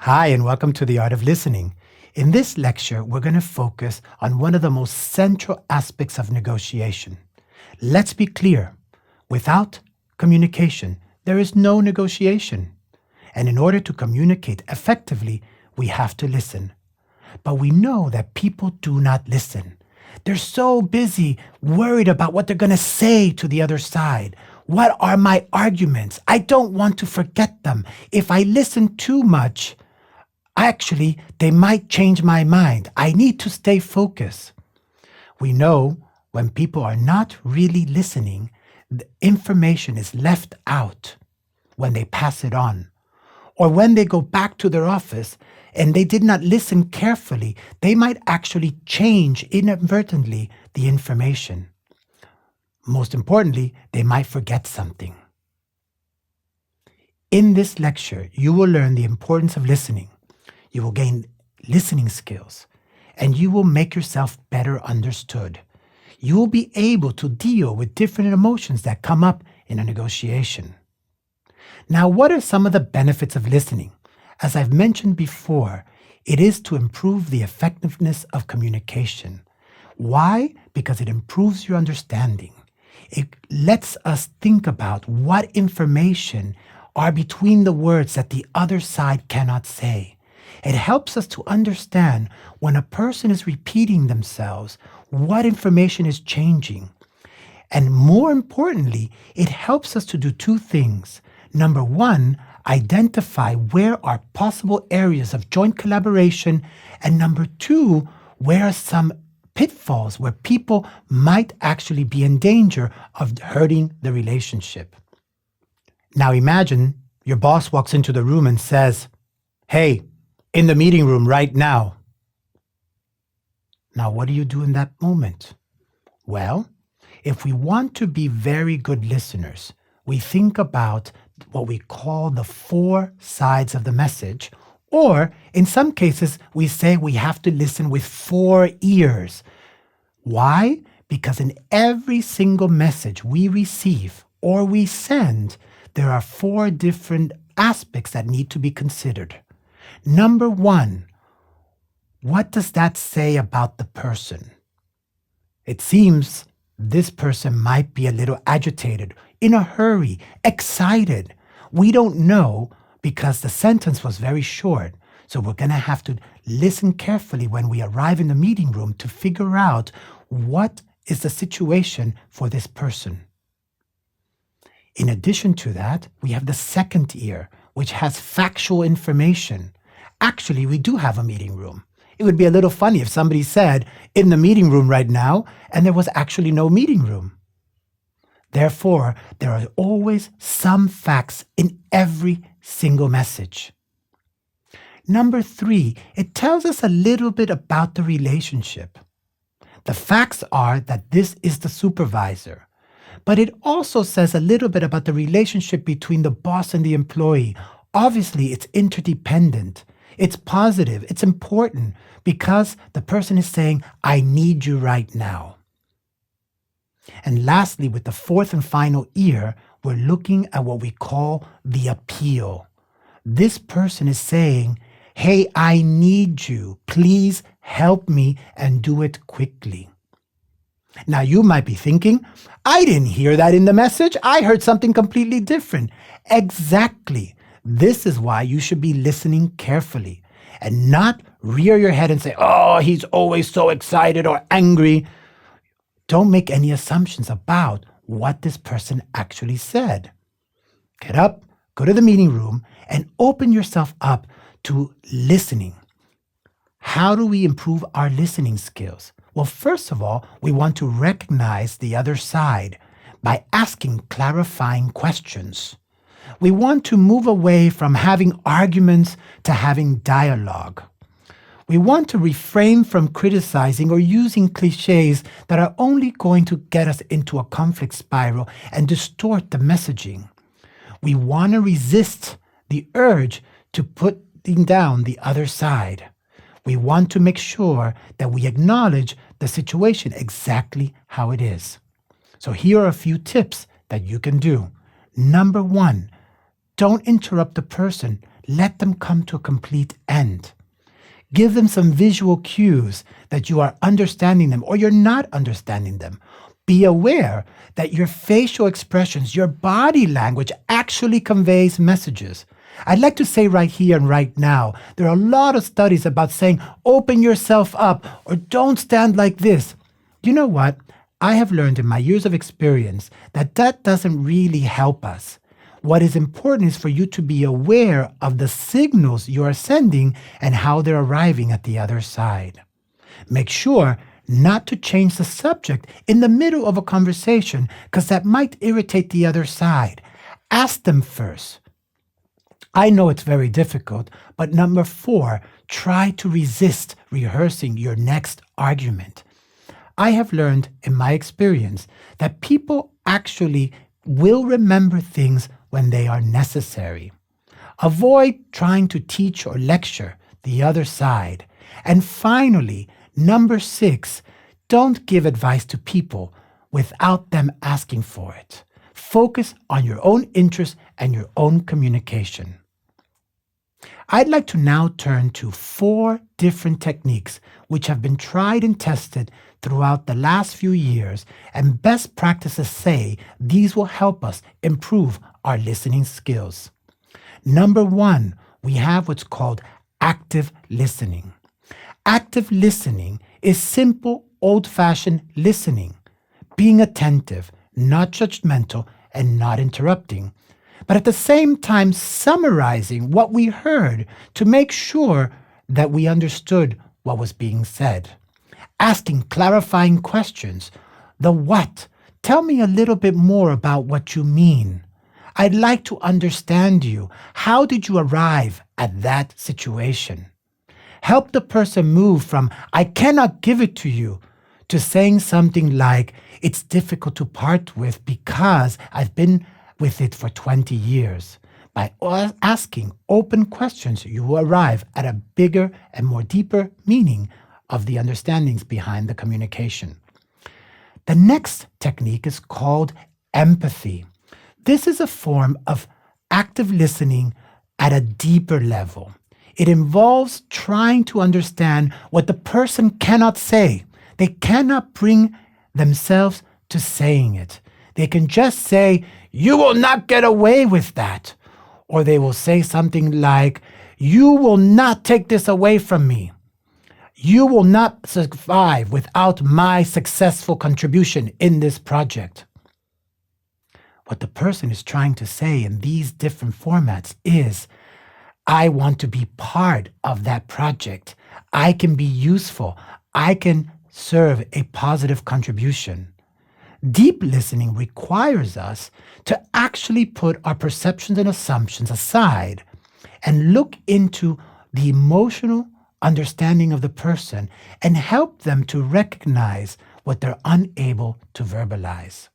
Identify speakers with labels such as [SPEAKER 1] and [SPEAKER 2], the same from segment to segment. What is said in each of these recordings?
[SPEAKER 1] Hi, and welcome to The Art of Listening. In this lecture, we're going to focus on one of the most central aspects of negotiation. Let's be clear. Without communication, there is no negotiation. And in order to communicate effectively, we have to listen. But we know that people do not listen. They're so busy worried about what they're going to say to the other side. What are my arguments? I don't want to forget them. If I listen too much, actually, they might change my mind. I need to stay focused. We know when people are not really listening, the information is left out when they pass it on. Or when they go back to their office and they did not listen carefully, they might actually change inadvertently the information. Most importantly, they might forget something. In this lecture, you will learn the importance of listening. You will gain listening skills, and you will make yourself better understood. You will be able to deal with different emotions that come up in a negotiation. Now, what are some of the benefits of listening? As I've mentioned before, it is to improve the effectiveness of communication. Why? Because it improves your understanding. It lets us think about what information are between the words that the other side cannot say. It helps us to understand when a person is repeating themselves, what information is changing. And more importantly, it helps us to do two things. Number one, identify where are possible areas of joint collaboration. And number two, where are some pitfalls where people might actually be in danger of hurting the relationship. Now imagine your boss walks into the room and says, "Hey, in the meeting room right now." Now, what do you do in that moment? Well, if we want to be very good listeners, we think about what we call the four sides of the message, or in some cases, we say we have to listen with four ears. Why? Because in every single message we receive or we send, there are four different aspects that need to be considered. Number one, what does that say about the person? It seems this person might be a little agitated, in a hurry, excited. We don't know because the sentence was very short. So we're going to have to listen carefully when we arrive in the meeting room to figure out what is the situation for this person. In addition to that, we have the second ear, which has factual information. Actually, we do have a meeting room. It would be a little funny if somebody said, "in the meeting room right now," and there was actually no meeting room. Therefore, there are always some facts in every single message. Number three, it tells us a little bit about the relationship. The facts are that this is the supervisor, but it also says a little bit about the relationship between the boss and the employee. Obviously, it's interdependent. It's positive. It's important because the person is saying, "I need you right now." And lastly, with the fourth and final ear, we're looking at what we call the appeal. This person is saying, "Hey, I need you. Please help me and do it quickly." Now, you might be thinking, "I didn't hear that in the message. I heard something completely different." Exactly. This is why you should be listening carefully and not rear your head and say, "Oh, he's always so excited or angry." Don't make any assumptions about what this person actually said. Get up, go to the meeting room, and open yourself up to listening. How do we improve our listening skills? Well, first of all, we want to recognize the other side by asking clarifying questions. We want to move away from having arguments to having dialogue. We want to refrain from criticizing or using cliches that are only going to get us into a conflict spiral and distort the messaging. We want to resist the urge to putting down the other side. We want to make sure that we acknowledge the situation exactly how it is. So here are a few tips that you can do. Number one, don't interrupt the person, let them come to a complete end. Give them some visual cues that you are understanding them or you're not understanding them. Be aware that your facial expressions, your body language actually conveys messages. I'd like to say right here and right now, there are a lot of studies about saying, open yourself up or don't stand like this. You know what? I have learned in my years of experience that that doesn't really help us. What is important is for you to be aware of the signals you are sending and how they're arriving at the other side. Make sure not to change the subject in the middle of a conversation because that might irritate the other side. Ask them first. I know it's very difficult, but number 4, try to resist rehearsing your next argument. I have learned in my experience that people actually will remember things when they are necessary. Avoid trying to teach or lecture the other side. And finally, number 6, don't give advice to people without them asking for it. Focus on your own interests and your own communication. I'd like to now turn to 4 different techniques which have been tried and tested throughout the last few years, and best practices say these will help us improve our listening skills. Number 1, we have what's called active listening. Active listening is simple, old-fashioned listening, being attentive, not judgmental, and not interrupting, but at the same time summarizing what we heard to make sure that we understood what was being said. Asking clarifying questions. The what? Tell me a little bit more about what you mean. I'd like to understand you. How did you arrive at that situation? Help the person move from, I cannot give it to you, to saying something like, it's difficult to part with because I've been with it for 20 years. By asking open questions, you will arrive at a bigger and more deeper meaning of the understandings behind the communication. The next technique is called empathy. This is a form of active listening at a deeper level. It involves trying to understand what the person cannot say. They cannot bring themselves to saying it. They can just say, you will not get away with that. Or they will say something like, you will not take this away from me. You will not survive without my successful contribution in this project. What the person is trying to say in these different formats is, I want to be part of that project. I can be useful. I can serve a positive contribution. Deep listening requires us to actually put our perceptions and assumptions aside and look into the emotional understanding of the person and help them to recognize what they're unable to verbalize.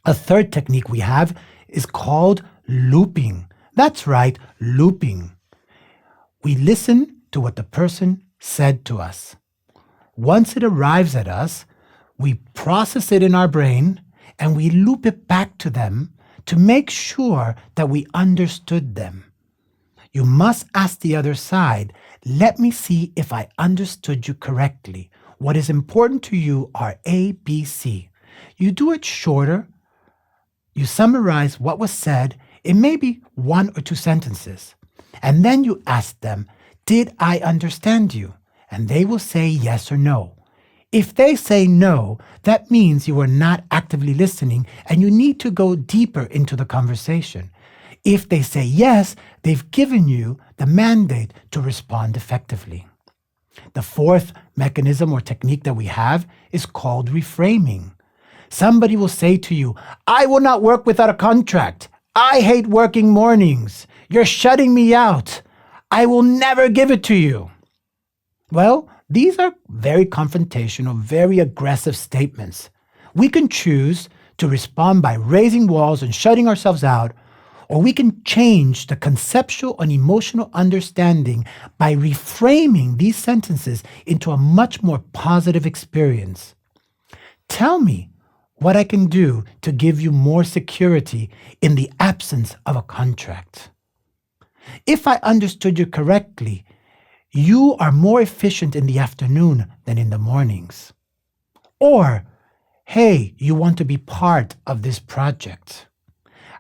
[SPEAKER 1] A third technique we have is called looping. That's right, looping. We listen to what the person said to us. Once it arrives at us, we process it in our brain and we loop it back to them to make sure that we understood them. You must ask the other side, let me see if I understood you correctly. What is important to you are A, B, C. You do it shorter. You summarize what was said in maybe 1 or 2 sentences. And then you ask them, did I understand you? And they will say yes or no. If they say no, that means you are not actively listening and you need to go deeper into the conversation. If they say yes, they've given you the mandate to respond effectively. The fourth mechanism or technique that we have is called reframing. Somebody will say to you, I will not work without a contract. I hate working mornings. You're shutting me out. I will never give it to you. Well, these are very confrontational, very aggressive statements. We can choose to respond by raising walls and shutting ourselves out, or we can change the conceptual and emotional understanding by reframing these sentences into a much more positive experience. Tell me what I can do to give you more security in the absence of a contract. If I understood you correctly, you are more efficient in the afternoon than in the mornings. Or, hey, you want to be part of this project.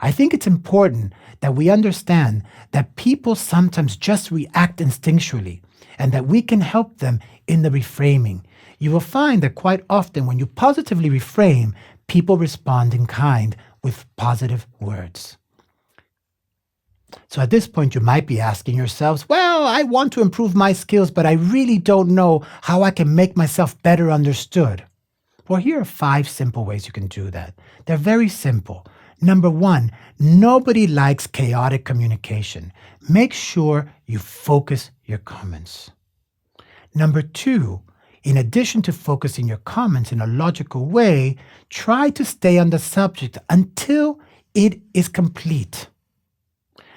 [SPEAKER 1] I think it's important that we understand that people sometimes just react instinctually and that we can help them in the reframing. You will find that quite often when you positively reframe, people respond in kind with positive words. So at this point, you might be asking yourselves, well, I want to improve my skills, but I really don't know how I can make myself better understood. Well, here are 5 simple ways you can do that. They're very simple. Number 1, nobody likes chaotic communication. Make sure you focus your comments. Number 2, in addition to focusing your comments in a logical way, try to stay on the subject until it is complete.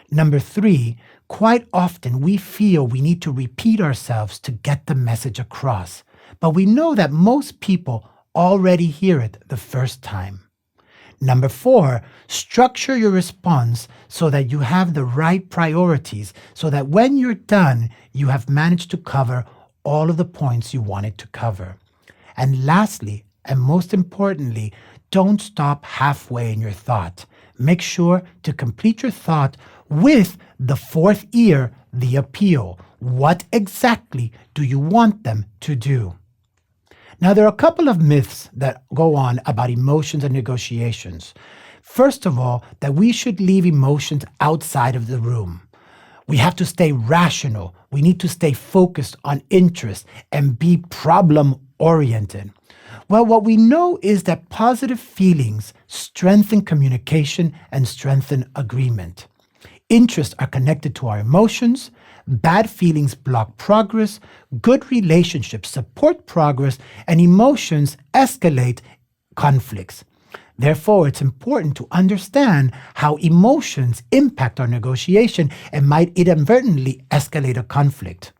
[SPEAKER 1] Number 3, quite often we feel we need to repeat ourselves to get the message across, but we know that most people already hear it the first time. Number 4, structure your response so that you have the right priorities, so that when you're done, you have managed to cover all of the points you wanted to cover. And lastly, and most importantly, don't stop halfway in your thought. Make sure to complete your thought with the 4th ear, the appeal. What exactly do you want them to do? Now, there are a couple of myths that go on about emotions and negotiations. First of all, that we should leave emotions outside of the room. We have to stay rational. We need to stay focused on interest and be problem-oriented. Well, what we know is that positive feelings strengthen communication and strengthen agreement. Interests are connected to our emotions. Bad feelings block progress. Good relationships support progress, and emotions escalate conflicts. Therefore, it's important to understand how emotions impact our negotiation and might inadvertently escalate a conflict.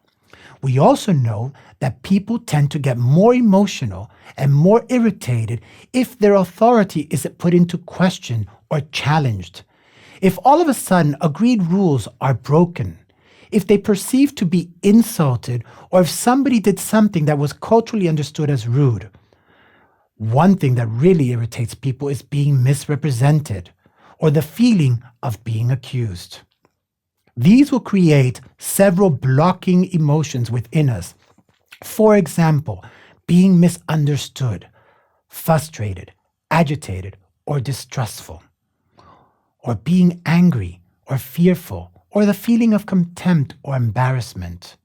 [SPEAKER 1] We also know that people tend to get more emotional and more irritated if their authority is put into question or challenged. If all of a sudden agreed rules are broken, if they perceive to be insulted, or if somebody did something that was culturally understood as rude. One thing that really irritates people is being misrepresented or the feeling of being accused. These will create several blocking emotions within us. For example, being misunderstood, frustrated, agitated, or distrustful, or being angry or fearful, or the feeling of contempt or embarrassment.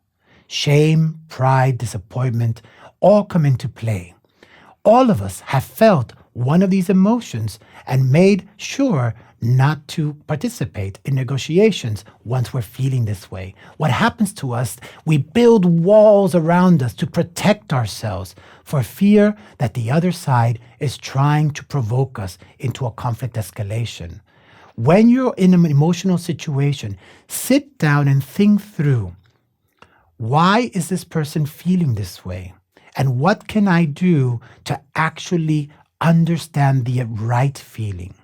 [SPEAKER 1] Shame, pride, disappointment all come into play. All of us have felt one of these emotions and made sure not to participate in negotiations once we're feeling this way. What happens to us, we build walls around us to protect ourselves for fear that the other side is trying to provoke us into a conflict escalation. When you're in an emotional situation, sit down and think through, why is this person feeling this way? And what can I do to actually understand the right feeling?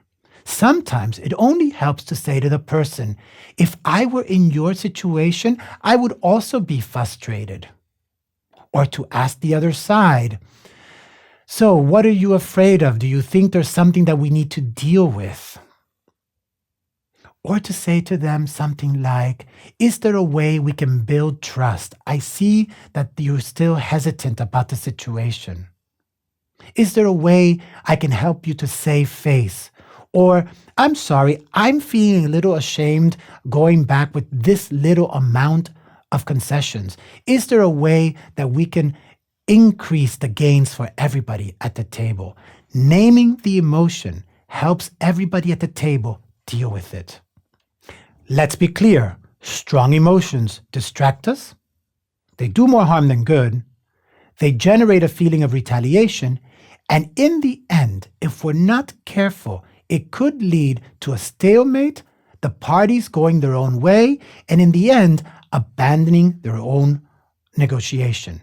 [SPEAKER 1] Sometimes it only helps to say to the person, if I were in your situation, I would also be frustrated. Or to ask the other side, so what are you afraid of? Do you think there's something that we need to deal with? Or to say to them something like, is there a way we can build trust? I see that you're still hesitant about the situation. Is there a way I can help you to save face? Or, I'm sorry, I'm feeling a little ashamed going back with this little amount of concessions. Is there a way that we can increase the gains for everybody at the table? Naming the emotion helps everybody at the table deal with it. Let's be clear, strong emotions distract us. They do more harm than good. They generate a feeling of retaliation. And in the end, if we're not careful, it could lead to a stalemate, the parties going their own way, and in the end, abandoning their own negotiation.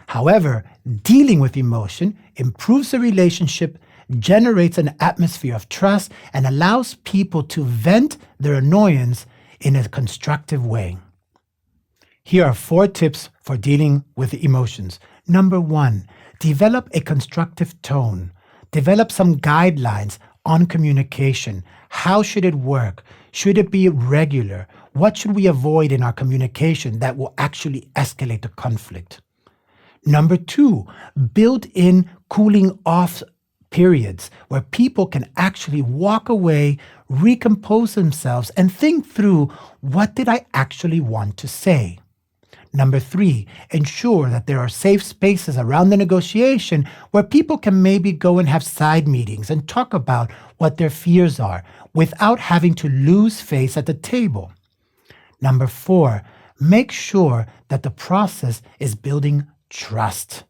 [SPEAKER 1] However, dealing with emotion improves the relationship, generates an atmosphere of trust, and allows people to vent their annoyance in a constructive way. Here are 4 tips for dealing with emotions. Number 1, develop a constructive tone. Develop some guidelines on communication. How should it work? Should it be regular? What should we avoid in our communication that will actually escalate the conflict? Number 2, build in cooling off periods where people can actually walk away, recompose themselves, and think through, what did I actually want to say? Number 3, ensure that there are safe spaces around the negotiation where people can maybe go and have side meetings and talk about what their fears are without having to lose face at the table. Number 4, make sure that the process is building trust.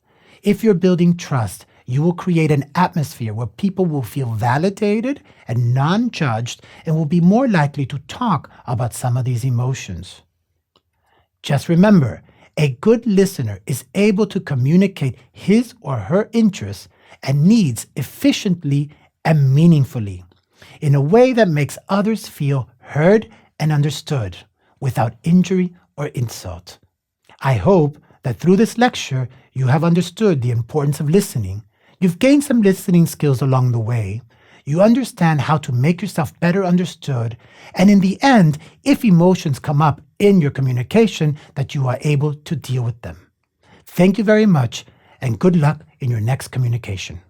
[SPEAKER 1] If you're building trust, you will create an atmosphere where people will feel validated and non-judged and will be more likely to talk about some of these emotions. Just remember, a good listener is able to communicate his or her interests and needs efficiently and meaningfully, in a way that makes others feel heard and understood without injury or insult. I hope that through this lecture, you have understood the importance of listening. You've gained some listening skills along the way. You understand how to make yourself better understood. And in the end, if emotions come up in your communication, that you are able to deal with them. Thank you very much, and good luck in your next communication.